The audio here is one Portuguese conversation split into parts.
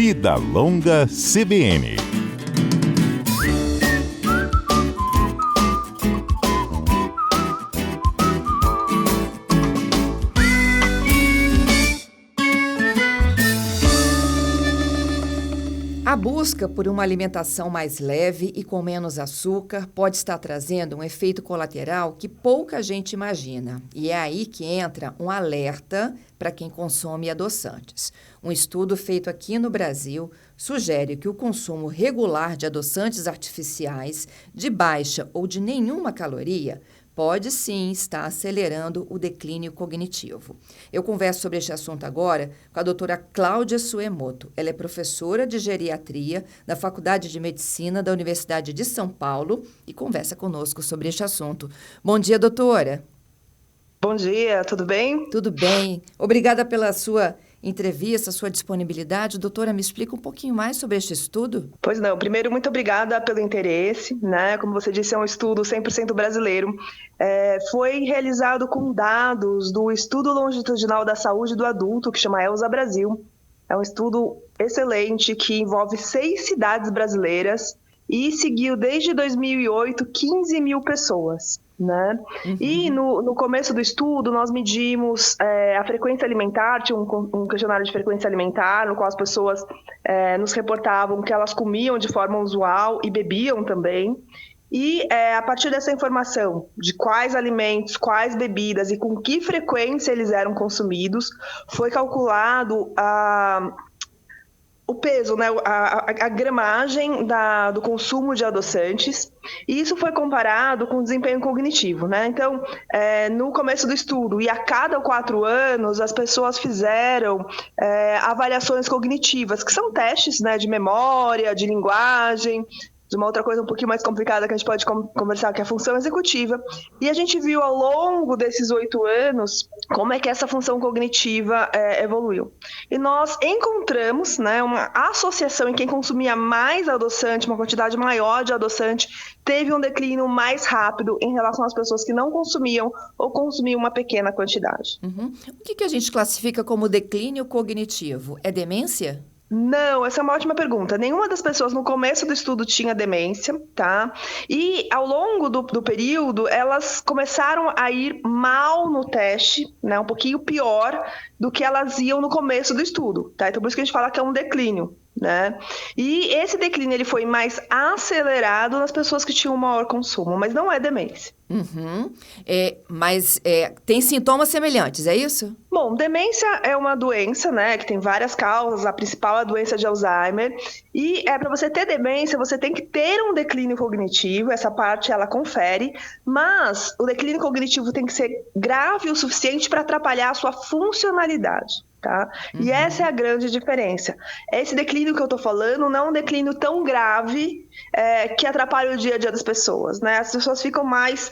Vida Longa CBN. A busca por uma alimentação mais leve e com menos açúcar pode estar trazendo um efeito colateral que pouca gente imagina. E é aí que entra um alerta para quem consome adoçantes. Um estudo feito aqui no Brasil sugere que o consumo regular de adoçantes artificiais de baixa ou de nenhuma caloria pode sim estar acelerando o declínio cognitivo. Eu converso sobre este assunto agora com a doutora Cláudia Suemoto. Ela é professora de geriatria da Faculdade de Medicina da Universidade de São Paulo e conversa conosco sobre este assunto. Bom dia, doutora. Bom dia, tudo bem? Tudo bem. Obrigada pela sua entrevista, sua disponibilidade. Doutora, me explica um pouquinho mais sobre este estudo? Pois não, primeiro, muito obrigada pelo interesse, né? Como você disse, é um estudo 100% brasileiro. Foi realizado com dados do Estudo Longitudinal da Saúde do Adulto, que chama ELSA Brasil. É um estudo excelente que envolve 6 cidades brasileiras e seguiu desde 2008 15 mil pessoas. Né? Uhum. E no começo do estudo nós medimos a frequência alimentar, tinha um questionário de frequência alimentar, no qual as pessoas nos reportavam que elas comiam de forma usual e bebiam também. E a partir dessa informação de quais alimentos, quais bebidas e com que frequência eles eram consumidos, foi calculado o peso, né, a gramagem do consumo de adoçantes, e isso foi comparado com o desempenho cognitivo, né? Então, no começo do estudo, e a cada 4 anos, as pessoas fizeram avaliações cognitivas, que são testes, né, de memória, de linguagem, de uma outra coisa um pouquinho mais complicada que a gente pode conversar, que é a função executiva. E a gente viu ao longo desses 8 anos como é que essa função cognitiva evoluiu. E nós encontramos, né, uma associação em quem consumia mais adoçante, uma quantidade maior de adoçante, teve um declínio mais rápido em relação às pessoas que não consumiam ou consumiam uma pequena quantidade. Uhum. O que a gente classifica como declínio cognitivo? É demência? Não, essa é uma ótima pergunta. Nenhuma das pessoas no começo do estudo tinha demência, tá? E ao longo do período, elas começaram a ir mal no teste, né? Um pouquinho pior do que elas iam no começo do estudo, tá? Então por isso que a gente fala que é um declínio, né? E esse declínio ele foi mais acelerado nas pessoas que tinham maior consumo, mas não é demência. Uhum. Mas tem sintomas semelhantes, é isso? Bom, demência é uma doença, né, que tem várias causas, a principal é a doença de Alzheimer, e para você ter demência, você tem que ter um declínio cognitivo, essa parte ela confere, mas o declínio cognitivo tem que ser grave o suficiente para atrapalhar a sua funcionalidade. Tá? E essa é a grande diferença. Esse declínio que eu estou falando não é um declínio tão grave que atrapalha o dia a dia das pessoas, né? As pessoas ficam mais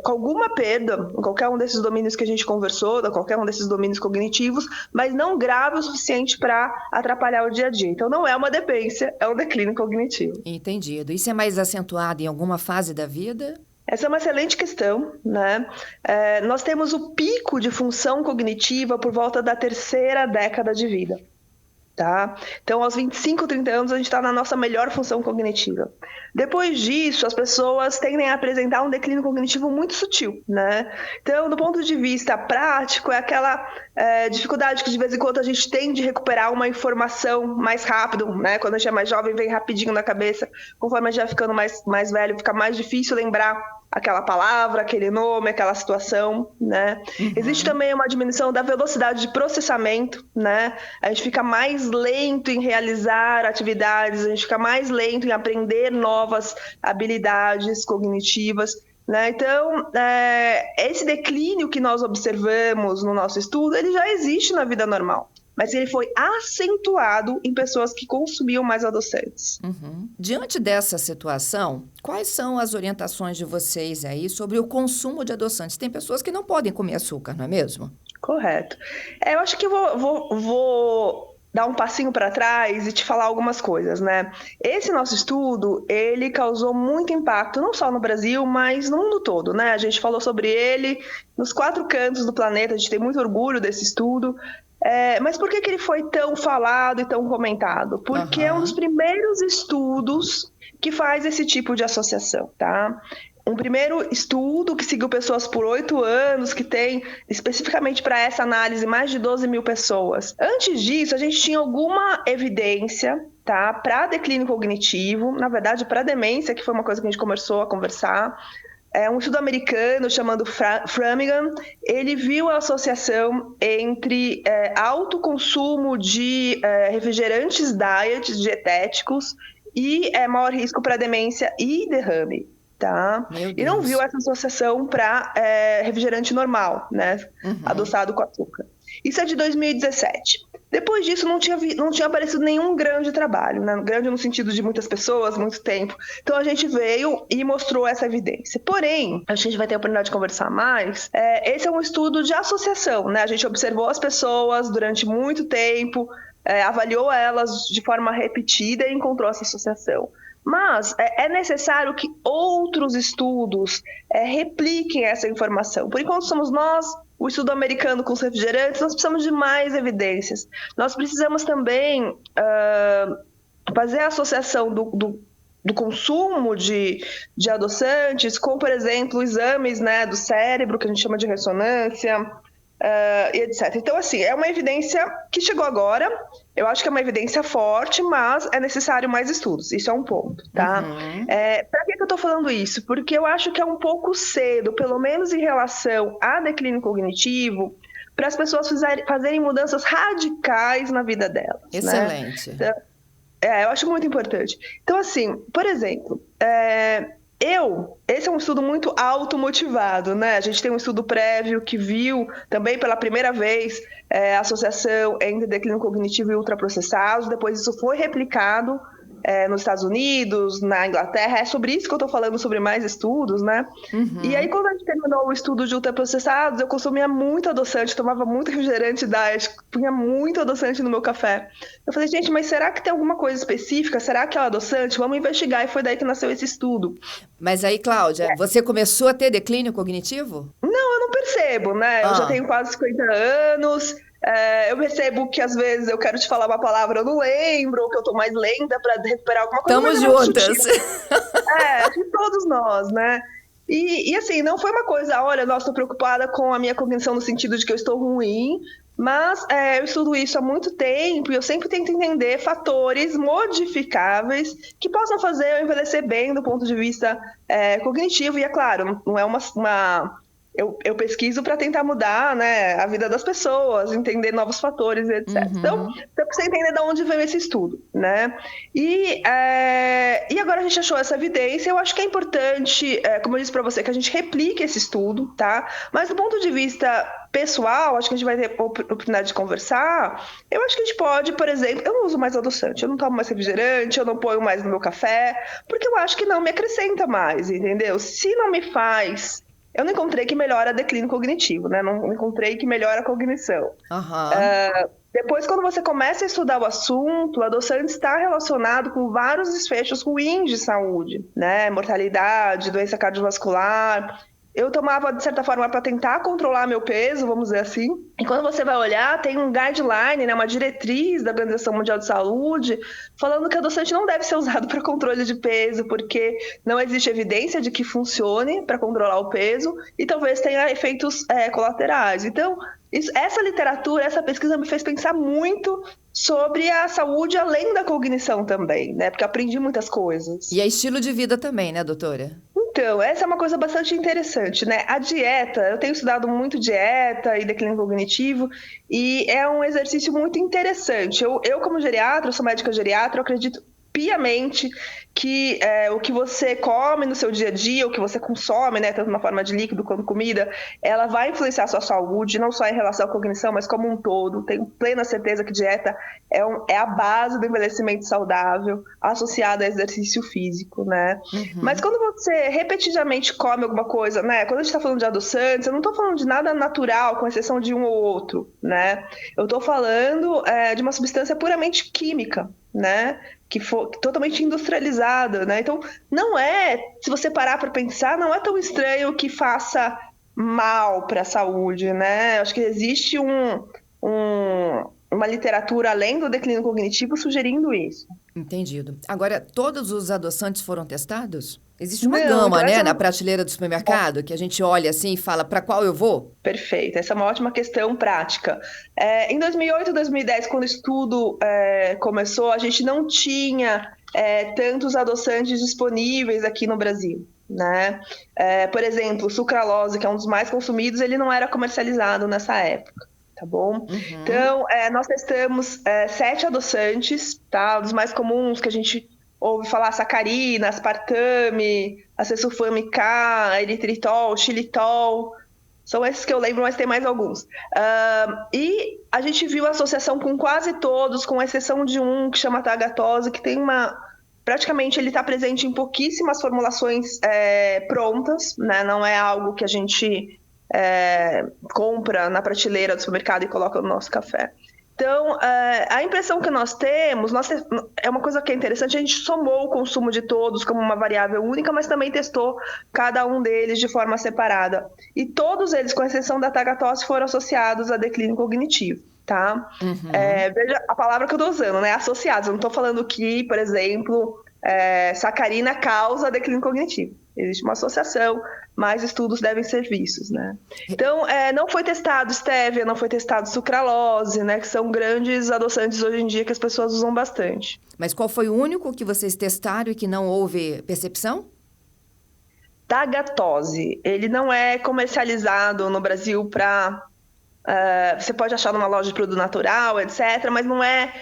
com alguma perda em qualquer um desses domínios que a gente conversou, qualquer um desses domínios cognitivos, mas não grave o suficiente para atrapalhar o dia a dia. Então não é uma demência, é um declínio cognitivo. Entendido. Isso é mais acentuado em alguma fase da vida? Essa é uma excelente questão, né? Nós temos o pico de função cognitiva por volta da 3ª década de vida, tá? Então, aos 25, 30 anos, a gente está na nossa melhor função cognitiva. Depois disso, as pessoas tendem a apresentar um declínio cognitivo muito sutil, né? Então, do ponto de vista prático, é aquela dificuldade que de vez em quando a gente tem de recuperar uma informação mais rápido, né? Quando a gente é mais jovem, vem rapidinho na cabeça. Conforme a gente vai ficando mais velho, fica mais difícil lembrar aquela palavra, aquele nome, aquela situação, né? Uhum. Existe também uma diminuição da velocidade de processamento, né? A gente fica mais lento em realizar atividades, a gente fica mais lento em aprender novas habilidades cognitivas, né? Então, esse declínio que nós observamos no nosso estudo, ele já existe na vida normal, mas ele foi acentuado em pessoas que consumiam mais adoçantes. Uhum. Diante dessa situação, quais são as orientações de vocês aí sobre o consumo de adoçantes? Tem pessoas que não podem comer açúcar, não é mesmo? Correto. Eu acho que eu vou dar um passinho para trás e te falar algumas coisas, né? Esse nosso estudo, ele causou muito impacto, não só no Brasil, mas no mundo todo, né? A gente falou sobre ele nos 4 cantos do planeta, a gente tem muito orgulho desse estudo. Mas por que ele foi tão falado e tão comentado? Porque é um dos primeiros estudos que faz esse tipo de associação, tá? Um primeiro estudo que seguiu pessoas por 8 anos, que tem especificamente para essa análise mais de 12 mil pessoas. Antes disso, a gente tinha alguma evidência, tá, para declínio cognitivo, na verdade para demência, que foi uma coisa que a gente começou a conversar. Um estudo americano chamado Framingham, ele viu a associação entre alto consumo de refrigerantes diet, dietéticos, e maior risco para demência e derrame. Tá? E não viu essa associação para refrigerante normal, né? Adoçado com açúcar. Isso é de 2017. Depois disso, não tinha aparecido nenhum grande trabalho, né? Grande no sentido de muitas pessoas, muito tempo. Então, a gente veio e mostrou essa evidência. Porém, a gente vai ter a oportunidade de conversar mais. Esse é um estudo de associação, né? A gente observou as pessoas durante muito tempo, avaliou elas de forma repetida e encontrou essa associação. Mas é necessário que outros estudos repliquem essa informação. Por enquanto somos nós, o estudo americano com os refrigerantes, nós precisamos de mais evidências. Nós precisamos também fazer a associação do consumo de adoçantes com, por exemplo, exames, né, do cérebro, que a gente chama de ressonância, e etc. Então, assim, é uma evidência que chegou agora. Eu acho que é uma evidência forte, mas é necessário mais estudos. Isso é um ponto, tá? Para que eu estou falando isso? Porque eu acho que é um pouco cedo, pelo menos em relação a declínio cognitivo, para as pessoas fazerem mudanças radicais na vida delas. Excelente. Né? Então, eu acho muito importante. Então, assim, por exemplo, esse é um estudo muito automotivado, né? A gente tem um estudo prévio que viu também pela primeira vez a associação entre declínio cognitivo e ultraprocessados. Depois isso foi replicado nos Estados Unidos, na Inglaterra. É sobre isso que eu estou falando, sobre mais estudos, né? E aí, quando a gente terminou o estudo de ultraprocessados, eu consumia muito adoçante, tomava muito refrigerante diet, punha muito adoçante no meu café. Eu falei, gente, mas será que tem alguma coisa específica? Será que é o adoçante? Vamos investigar. E foi daí que nasceu esse estudo. Mas aí, Cláudia, você começou a ter declínio cognitivo? Não, eu não percebo, né? Eu já tenho quase 50 anos. Eu percebo que às vezes eu quero te falar uma palavra, eu não lembro, ou que eu tô mais lenta para recuperar alguma coisa. Tamo juntas. Acho que todos nós, né? E assim, não foi uma coisa, olha, nossa, tô preocupada com a minha cognição no sentido de que eu estou ruim, mas eu estudo isso há muito tempo e eu sempre tento entender fatores modificáveis que possam fazer eu envelhecer bem do ponto de vista cognitivo. E é claro, não é eu pesquiso para tentar mudar, né, a vida das pessoas, entender novos fatores, etc. Então, eu preciso entender de onde veio esse estudo, né? E agora a gente achou essa evidência. Eu acho que é importante, como eu disse para você, que a gente replique esse estudo, tá? Mas do ponto de vista pessoal, acho que a gente vai ter oportunidade de conversar. Eu acho que a gente pode, por exemplo, eu não uso mais adoçante, eu não tomo mais refrigerante, eu não ponho mais no meu café, porque eu acho que não me acrescenta mais, entendeu? Se não me faz... Eu não encontrei que melhora declínio cognitivo, né? Não encontrei que melhora a cognição. Depois, quando você começa a estudar o assunto, o adoçante está relacionado com vários desfechos ruins de saúde, né? Mortalidade, doença cardiovascular. Eu tomava, de certa forma, para tentar controlar meu peso, vamos dizer assim. E quando você vai olhar, tem um guideline, né, uma diretriz da Organização Mundial de Saúde, falando que adoçante não deve ser usado para controle de peso, porque não existe evidência de que funcione para controlar o peso e talvez tenha efeitos colaterais. Então, essa literatura, essa pesquisa me fez pensar muito sobre a saúde além da cognição também, né? Porque aprendi muitas coisas. E é estilo de vida também, né, doutora? Então, essa é uma coisa bastante interessante, né? A dieta, eu tenho estudado muito dieta e declínio cognitivo, e é um exercício muito interessante. Eu como geriatra, eu sou médica geriatra, eu acredito piamente que o que você come no seu dia a dia, o que você consome, né, tanto na forma de líquido quanto comida, ela vai influenciar a sua saúde, não só em relação à cognição, mas como um todo. Tenho plena certeza que dieta é a base do envelhecimento saudável, associada a exercício físico, né? Mas quando você repetidamente come alguma coisa, né, quando a gente está falando de adoçantes, eu não estou falando de nada natural, com exceção de um ou outro, né? Eu estou falando de uma substância puramente química, né? Que foi totalmente industrializada, né? Então, se você parar para pensar, não é tão estranho que faça mal para a saúde, né? Acho que existe uma literatura além do declínio cognitivo sugerindo isso. Entendido. Agora, todos os adoçantes foram testados? Existe uma Não, gama, então né, na prateleira do supermercado, que a gente olha assim e fala, para qual eu vou? Perfeito, essa é uma ótima questão prática. Em 2008 e 2010, quando o estudo começou, a gente não tinha tantos adoçantes disponíveis aqui no Brasil, né? Por exemplo, o sucralose, que é um dos mais consumidos, ele não era comercializado nessa época. Tá bom? Então, nós testamos 7 adoçantes, tá? Os mais comuns que a gente ouve falar, sacarina, aspartame, acesulfame K, eritritol, xilitol. São esses que eu lembro, mas tem mais alguns. E a gente viu a associação com quase todos, com exceção de um que chama tagatose, que tem praticamente ele está presente em pouquíssimas formulações prontas, né? Não é algo que a gente compra na prateleira do supermercado e coloca no nosso café. Então, a impressão que nós temos é uma coisa que é interessante, a gente somou o consumo de todos como uma variável única, mas também testou cada um deles de forma separada. E todos eles, com exceção da tagatose, foram associados a declínio cognitivo, tá? Veja a palavra que eu estou usando, né? Associados. Eu não estou falando que, por exemplo, sacarina causa declínio cognitivo. Existe uma associação, mais estudos devem ser vistos, né? Então, não foi testado stevia, não foi testado sucralose, né? Que são grandes adoçantes hoje em dia que as pessoas usam bastante. Mas qual foi o único que vocês testaram e que não houve percepção? Tagatose. Ele não é comercializado no Brasil para... você pode achar numa loja de produto natural, etc., mas não é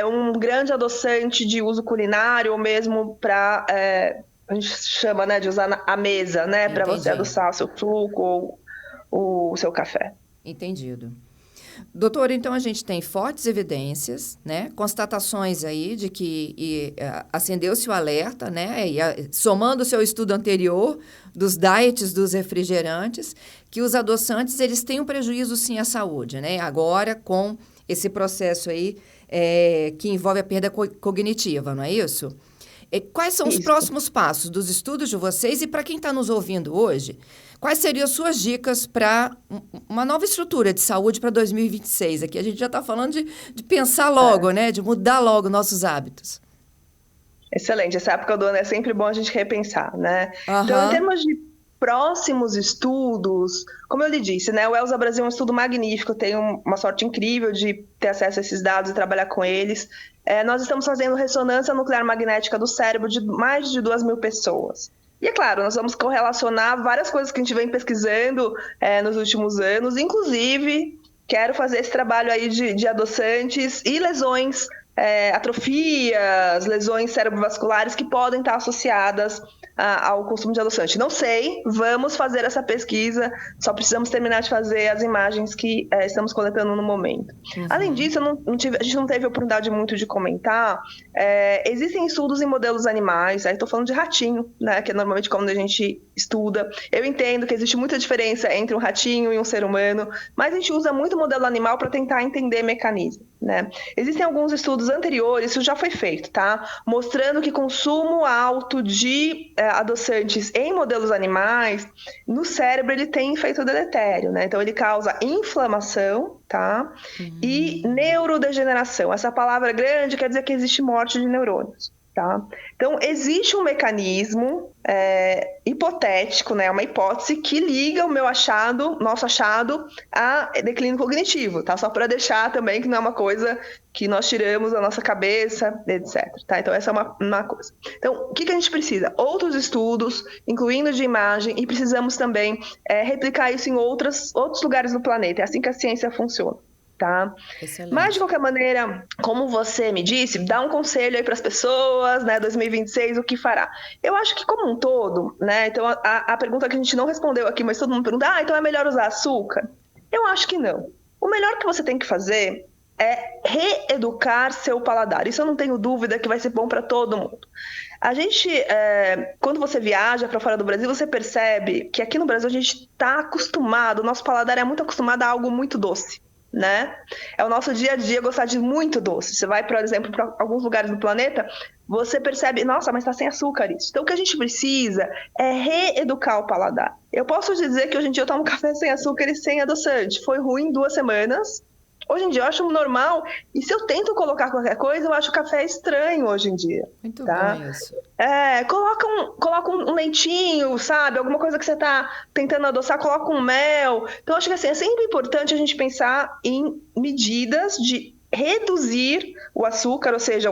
um grande adoçante de uso culinário ou mesmo para... a gente chama, né, de usar a mesa, né, para você adoçar o seu suco ou o seu café. Entendido. Doutor, então a gente tem fortes evidências, né, constatações aí de que acendeu-se o alerta, né, somando o seu estudo anterior dos diets dos refrigerantes, que os adoçantes, eles têm um prejuízo sim à saúde, né, agora com esse processo aí que envolve a perda cognitiva, não é isso? Quais são os próximos passos dos estudos de vocês e para quem está nos ouvindo hoje, quais seriam as suas dicas para uma nova estrutura de saúde para 2026? Aqui a gente já está falando de pensar logo, né? De mudar logo nossos hábitos. Excelente. Essa época do ano é sempre bom a gente repensar, né? Então, em termos de próximos estudos, como eu lhe disse, né? O Elza Brasil é um estudo magnífico, eu tenho uma sorte incrível de ter acesso a esses dados e trabalhar com eles. Nós estamos fazendo ressonância nuclear magnética do cérebro de mais de 2.000 pessoas. E é claro, nós vamos correlacionar várias coisas que a gente vem pesquisando nos últimos anos, inclusive quero fazer esse trabalho aí de adoçantes e lesões, atrofias, lesões cerebrovasculares que podem estar associadas ao consumo de adoçante. Não sei, vamos fazer essa pesquisa, só precisamos terminar de fazer as imagens que estamos coletando no momento. Além disso, a gente não teve oportunidade muito de comentar, existem estudos em modelos animais, aí estou falando de ratinho, né, que é normalmente como a gente estuda. Eu entendo que existe muita diferença entre um ratinho e um ser humano, mas a gente usa muito modelo animal para tentar entender mecanismo, né? Existem alguns estudos anteriores, isso já foi feito, tá? Mostrando que consumo alto de adoçantes em modelos animais, no cérebro ele tem efeito deletério, né? Então ele causa inflamação, tá? E neurodegeneração. Essa palavra grande quer dizer que existe morte de neurônios. Tá? Então, existe um mecanismo hipotético, né? Uma hipótese que liga o nosso achado a declínio cognitivo, tá? Só para deixar também que não é uma coisa que nós tiramos da nossa cabeça, etc. Tá? Então, essa é uma coisa. Então, o que a gente precisa? Outros estudos, incluindo de imagem, e precisamos também replicar isso em outros lugares do planeta. É assim que a ciência funciona. tá? Excelente. Mas, de qualquer maneira, como você me disse, dá um conselho aí para as pessoas, né? 2026, o que fará? Eu acho que como um todo, né? Então, a pergunta que a gente não respondeu aqui, mas todo mundo pergunta, então é melhor usar açúcar? Eu acho que não. O melhor que você tem que fazer é reeducar seu paladar. Isso eu não tenho dúvida que vai ser bom para todo mundo. A gente, quando você viaja para fora do Brasil, você percebe que aqui no Brasil a gente está acostumado, o nosso paladar é muito acostumado a algo muito doce, né? É o nosso dia a dia gostar de muito doce. Você vai, por exemplo, para alguns lugares do planeta, você percebe, nossa, mas está sem açúcar isso. Então o que a gente precisa é reeducar o paladar. Eu posso dizer que hoje em dia eu tomo café sem açúcar e sem adoçante. Foi ruim 2 semanas. Hoje em dia eu acho normal, e se eu tento colocar qualquer coisa, eu acho o café estranho hoje em dia. Muito tá? bom isso. Coloca um leitinho, sabe? Alguma coisa que você está tentando adoçar, coloca um mel. Então, acho que assim, é sempre importante a gente pensar em medidas de reduzir o açúcar, ou seja,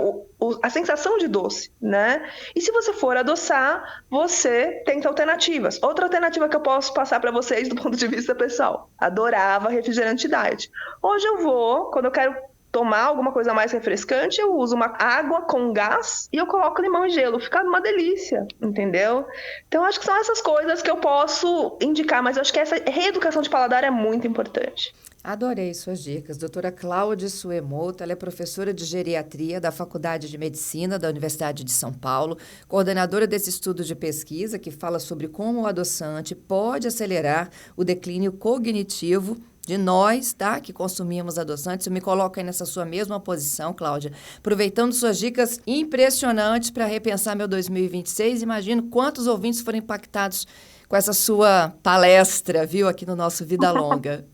a sensação de doce, né? E se você for adoçar, você tenta alternativas. Outra alternativa que eu posso passar para vocês do ponto de vista pessoal. Adorava refrigerante diet. Hoje eu vou, quando eu quero tomar alguma coisa mais refrescante, eu uso uma água com gás e eu coloco limão e gelo. Fica uma delícia, entendeu? Então, acho que são essas coisas que eu posso indicar, mas eu acho que essa reeducação de paladar é muito importante. Adorei suas dicas. Doutora Cláudia Suemoto, ela é professora de geriatria da Faculdade de Medicina da Universidade de São Paulo, coordenadora desse estudo de pesquisa que fala sobre como o adoçante pode acelerar o declínio cognitivo de nós, tá, que consumimos adoçantes. Eu me coloco aí nessa sua mesma posição, Cláudia, aproveitando suas dicas impressionantes para repensar meu 2026. Imagino quantos ouvintes foram impactados com essa sua palestra, viu, aqui no nosso Vida Longa.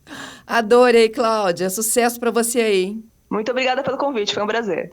Adorei, Cláudia. Sucesso para você aí. Muito obrigada pelo convite, foi um prazer.